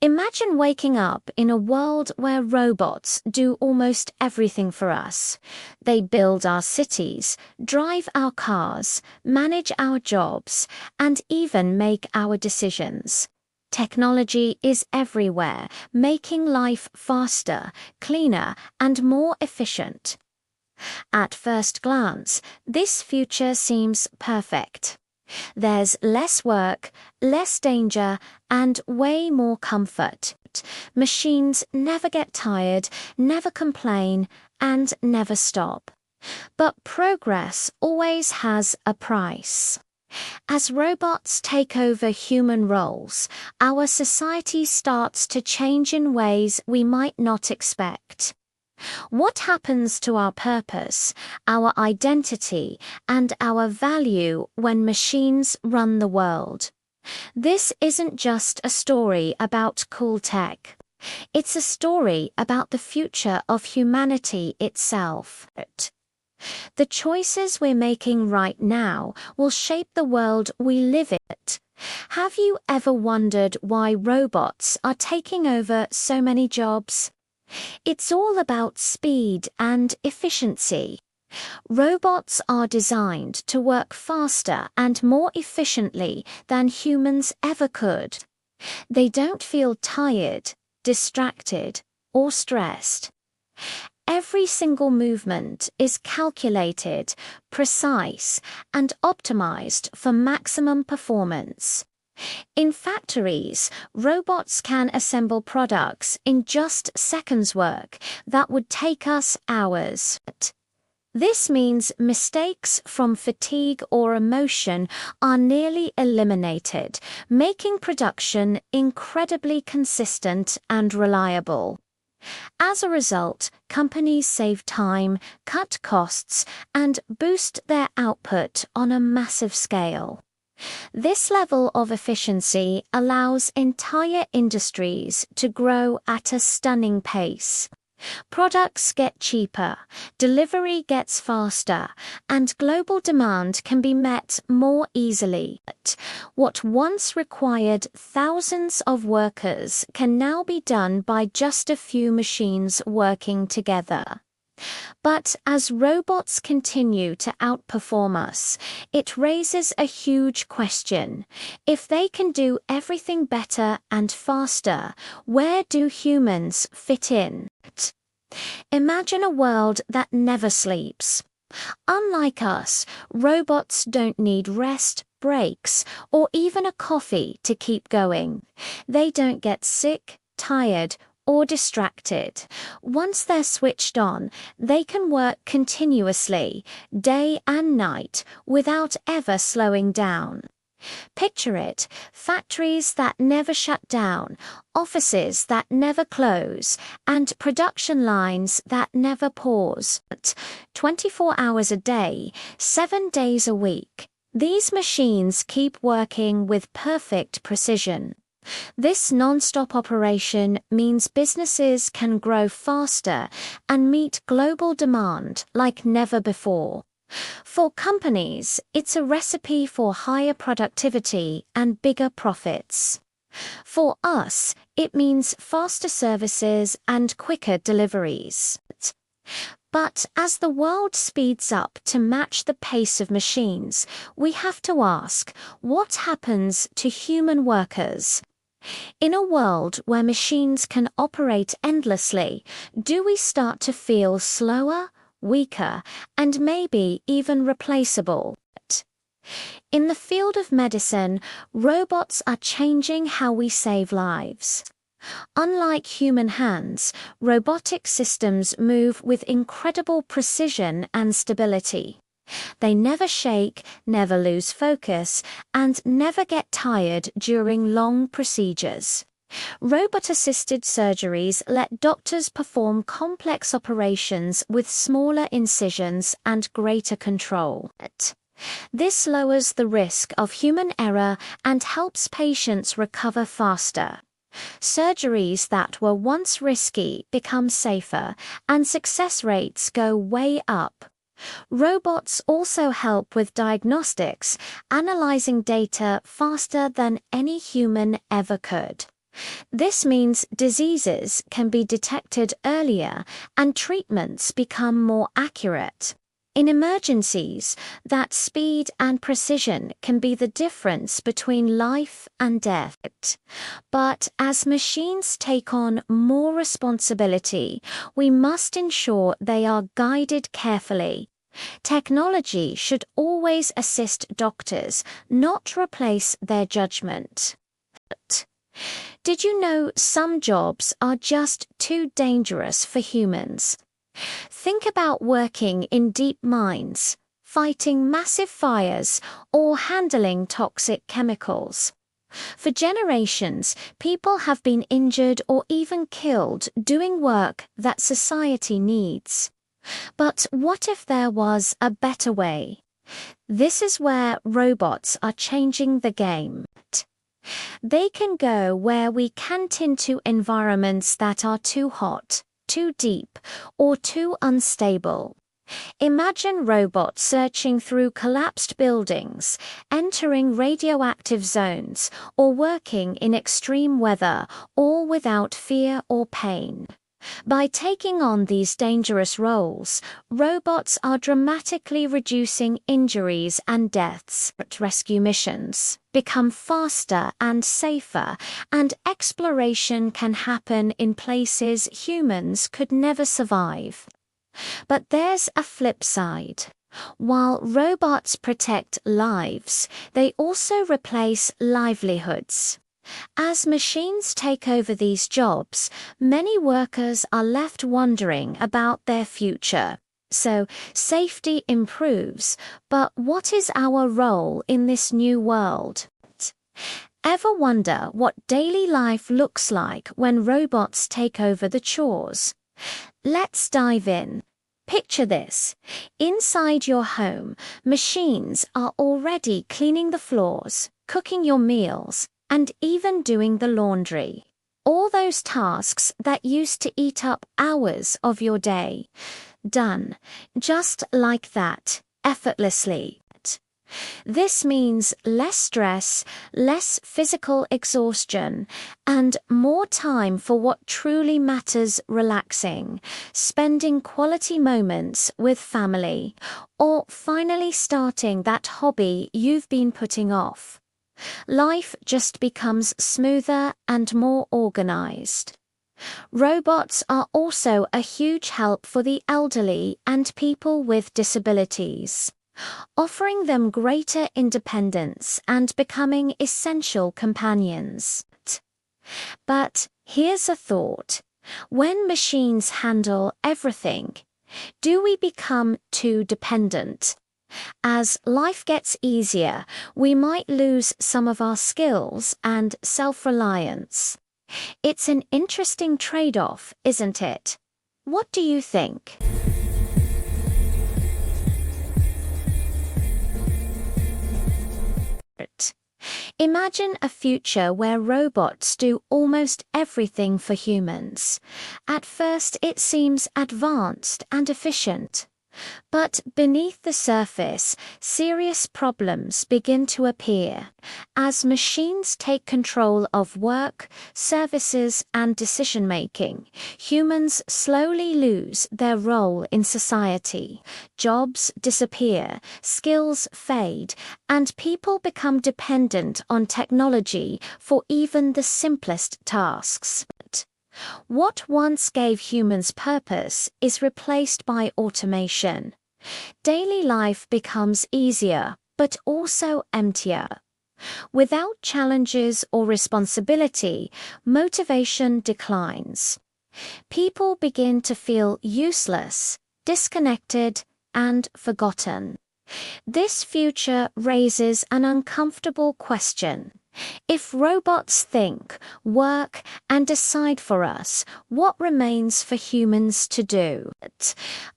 Imagine waking up in a world where robots do almost everything for us. They build our cities, drive our cars, manage our jobs, and even make our decisions. Technology is everywhere, making life faster, cleaner, and more efficient. At first glance, this future seems perfect. There's less work, less danger, and way more comfort. Machines never get tired, never complain, and never stop. But progress always has a price. As robots take over human roles, our society starts to change in ways we might not expect. What happens to our purpose, our identity, and our value when machines run the world? This isn't just a story about cool tech. It's a story about the future of humanity itself. The choices we're making right now will shape the world we live in. Have you ever wondered why robots are taking over so many jobs? It's all about speed and efficiency. Robots are designed to work faster and more efficiently than humans ever could. They don't feel tired, distracted, or stressed. Every single movement is calculated, precise, and optimized for maximum performance. In factories, robots can assemble products in just seconds work that would take us hours. This means mistakes from fatigue or emotion are nearly eliminated, making production incredibly consistent and reliable. As a result, companies save time, cut costs, and boost their output on a massive scale. This level of efficiency allows entire industries to grow at a stunning pace. Products get cheaper, delivery gets faster, and global demand can be met more easily. What once required thousands of workers can now be done by just a few machines working together. But as robots continue to outperform us, it raises a huge question. If they can do everything better and faster, where do humans fit in? Imagine a world that never sleeps. Unlike us, robots don't need rest, breaks, or even a coffee to keep going. They don't get sick, tired, or distracted. Once they're switched on, they can work continuously, day and night, without ever slowing down. Picture it, factories that never shut down, offices that never close, and production lines that never pause. 24 hours a day, 7 days a week. These machines keep working with perfect precision. This non-stop operation means businesses can grow faster and meet global demand like never before. For companies, it's a recipe for higher productivity and bigger profits. For us, it means faster services and quicker deliveries. But as the world speeds up to match the pace of machines, we have to ask, what happens to human workers? In a world where machines can operate endlessly, do we start to feel slower, weaker, and maybe even replaceable? In the field of medicine, robots are changing how we save lives. Unlike human hands, robotic systems move with incredible precision and stability. They never shake, never lose focus, and never get tired during long procedures. Robot-assisted surgeries let doctors perform complex operations with smaller incisions and greater control. This lowers the risk of human error and helps patients recover faster. Surgeries that were once risky become safer, and success rates go way up. Robots also help with diagnostics, analyzing data faster than any human ever could. This means diseases can be detected earlier and treatments become more accurate. In emergencies, that speed and precision can be the difference between life and death. But as machines take on more responsibility, we must ensure they are guided carefully. Technology should always assist doctors, not replace their judgment. Did you know some jobs are just too dangerous for humans? Think about working in deep mines, fighting massive fires, or handling toxic chemicals. For generations, people have been injured or even killed doing work that society needs. But what if there was a better way? This is where robots are changing the game. They can go where we can't, into environments that are too hot, too deep, or too unstable. Imagine robots searching through collapsed buildings, entering radioactive zones, or working in extreme weather, all without fear or pain. By taking on these dangerous roles, robots are dramatically reducing injuries and deaths. Rescue missions become faster and safer, and exploration can happen in places humans could never survive. But there's a flip side. While robots protect lives, they also replace livelihoods. As machines take over these jobs, many workers are left wondering about their future. So, safety improves, but what is our role in this new world? Ever wonder what daily life looks like when robots take over the chores? Let's dive in. Picture this. Inside your home, machines are already cleaning the floors, cooking your meals, and even doing the laundry. All those tasks that used to eat up hours of your day. Done. Just like that, effortlessly. This means less stress, less physical exhaustion, and more time for what truly matters: relaxing, spending quality moments with family, or finally starting that hobby you've been putting off. Life just becomes smoother and more organized. Robots are also a huge help for the elderly and people with disabilities, offering them greater independence and becoming essential companions. But here's a thought. When machines handle everything, do we become too dependent? As life gets easier, we might lose some of our skills and self-reliance. It's an interesting trade-off, isn't it? What do you think? Imagine a future where robots do almost everything for humans. At first, it seems advanced and efficient. But beneath the surface, serious problems begin to appear. As machines take control of work, services, and decision-making, humans slowly lose their role in society. Jobs disappear, skills fade, and people become dependent on technology for even the simplest tasks. What once gave humans purpose is replaced by automation. Daily life becomes easier, but also emptier. Without challenges or responsibility, motivation declines. People begin to feel useless, disconnected, and forgotten. This future raises an uncomfortable question. If robots think, work, and decide for us, what remains for humans to do?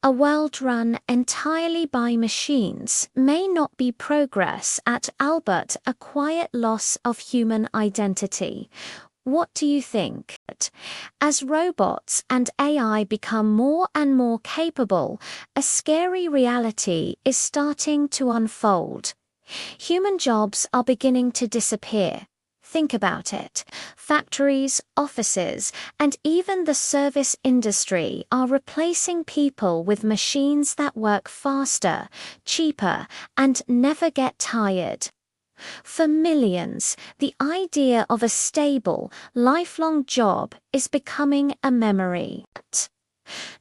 A world run entirely by machines may not be progress at all, but a quiet loss of human identity. What do you think? As robots and AI become more and more capable, a scary reality is starting to unfold. Human jobs are beginning to disappear. Think about it. Factories, offices, and even the service industry are replacing people with machines that work faster, cheaper, and never get tired. For millions, the idea of a stable, lifelong job is becoming a memory.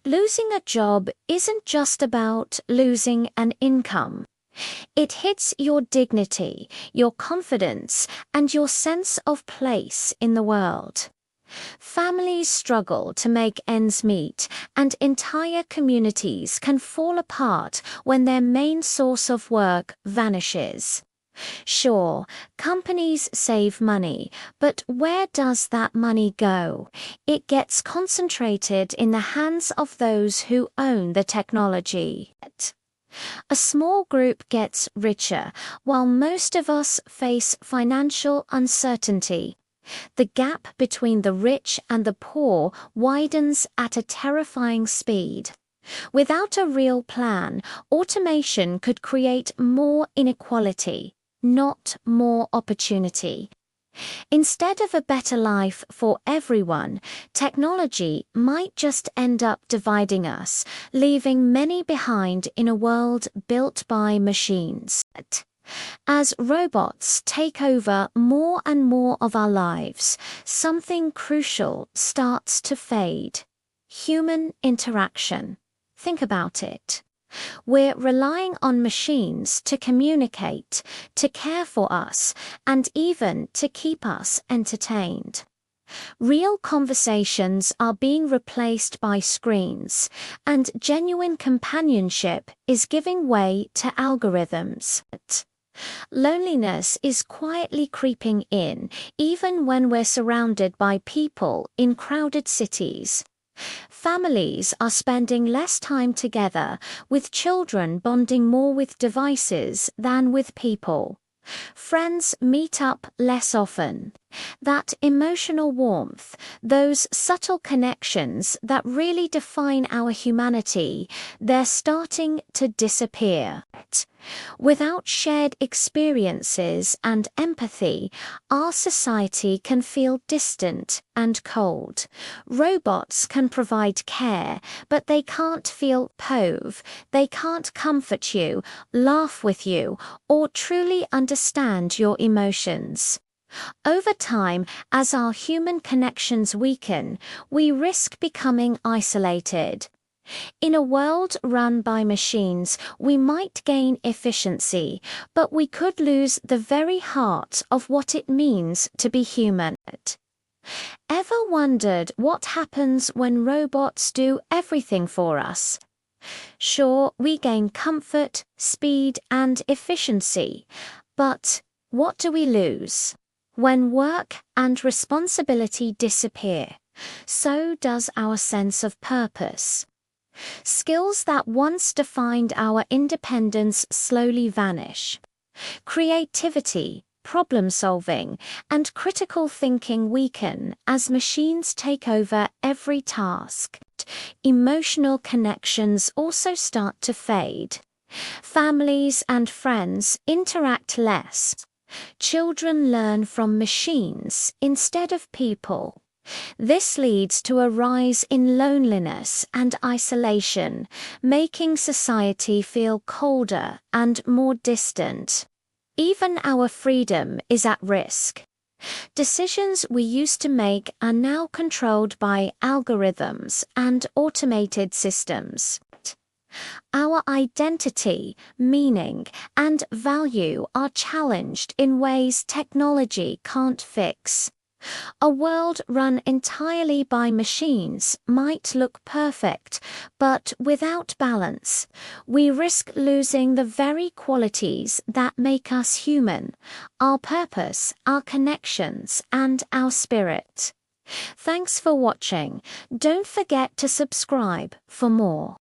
Losing a job isn't just about losing an income. It hits your dignity, your confidence, and your sense of place in the world. Families struggle to make ends meet, and entire communities can fall apart when their main source of work vanishes. Sure, companies save money, but where does that money go? It gets concentrated in the hands of those who own the technology. A small group gets richer, while most of us face financial uncertainty. The gap between the rich and the poor widens at a terrifying speed. Without a real plan, automation could create more inequality, not more opportunity. Instead of a better life for everyone, technology might just end up dividing us, leaving many behind in a world built by machines. As robots take over more and more of our lives, something crucial starts to fade: human interaction. Think about it. We're relying on machines to communicate, to care for us, and even to keep us entertained. Real conversations are being replaced by screens, and genuine companionship is giving way to algorithms. Loneliness is quietly creeping in, even when we're surrounded by people in crowded cities. Families are spending less time together, with children bonding more with devices than with people. Friends meet up less often. That emotional warmth, those subtle connections that really define our humanity, they're starting to disappear. Without shared experiences and empathy, our society can feel distant and cold. Robots can provide care, but they can't feel pove. They can't comfort you, laugh with you, or truly understand your emotions. Over time, as our human connections weaken, we risk becoming isolated. In a world run by machines, we might gain efficiency, but we could lose the very heart of what it means to be human. Ever wondered what happens when robots do everything for us? Sure, we gain comfort, speed, and efficiency, but what do we lose? When work and responsibility disappear, so does our sense of purpose. Skills that once defined our independence slowly vanish. Creativity, problem-solving, and critical thinking weaken as machines take over every task. Emotional connections also start to fade. Families and friends interact less. Children learn from machines instead of people. This leads to a rise in loneliness and isolation, making society feel colder and more distant. Even our freedom is at risk. Decisions we used to make are now controlled by algorithms and automated systems. Our identity, meaning, and value are challenged in ways technology can't fix. A world run entirely by machines might look perfect, but without balance, we risk losing the very qualities that make us human: our purpose, our connections, and our spirit. Thanks for watching. Don't forget to subscribe for more.